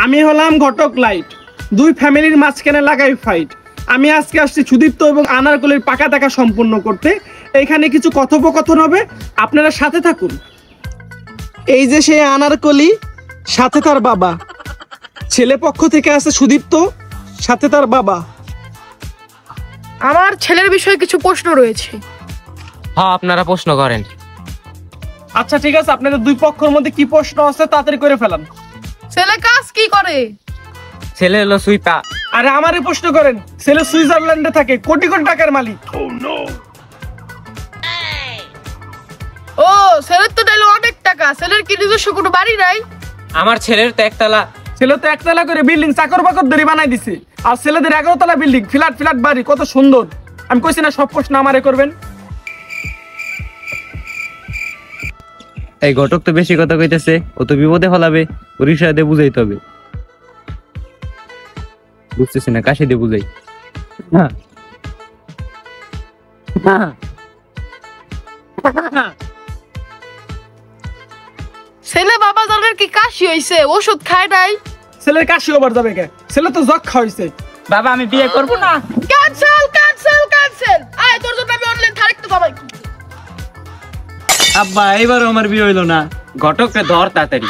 আমি হলাম ঘটক লাইট, দুই ফ্যামিলির মাঝখানে লাগাই ফাইট। আমি আজকে আসছি সুদীপ্ত এবং আনারকলির পাকা দেখা সম্পূর্ণ করতে। এখানে কিছু কথোপকথন হবে, আপনারা সাথে থাকুন। এই যে সে আনারকলি, সাথে তার বাবা। ছেলে পক্ষ থেকে আছে সুদীপ্ত, সাথে তার বাবা। আমার ছেলের বিষয়ে কিছু প্রশ্ন রয়েছে। হ্যাঁ, আপনারা প্রশ্ন করেন। আচ্ছা ঠিক আছে, আপনাদের দুই পক্ষের মধ্যে কি প্রশ্ন আছে তাড়াতাড়ি করে ফেলান। ছেলে কাজ কি করে? ছেলে হলো সুইপা। আরে আমারই প্রশ্ন করেন। ছেলে সুইজারল্যান্ডে থাকে, কোটি কোটি টাকার মালিক। ও, ছেলের তো তাহলে অনেক টাকা। ছেলের কি নিজস্ব কোনো বাড়ি নাই? আমার ছেলের তো একতলা। ছেলে তো একতলা করে বিল্ডিং চাকর বাকর ধরে বানাই দিছে, আর ছেলেদের 11 তলা বিল্ডিং, ফ্ল্যাট ফ্ল্যাট বাড়ি, কত সুন্দর। আমি কইছি না সব প্রশ্ন আমারে করবেন। এই ঘটক তো বেশি কথা কইতেছে, ও তো বিপদে ফেলাবে। পরিষ্কার দিয়ে বুঝাইতে হবে। বুঝতেছি না, কাশি দিয়ে বুঝাই। ছেলে বাবা জানের কি কাশি হইছে, ওষুধ খায় নাই? ছেলের কাশি ওভার যাবে কে? ছেলে তো যক্ষা হইছে। বাবা আমি বিয়ে করব না। Cancel cancel cancel. আয় তোর জন্য আমি অনলাইন থাকতে বাবা। আব্বা এবারও আমার বিয়ে হইলো না। ঘটককে ধর তাড়াতাড়ি।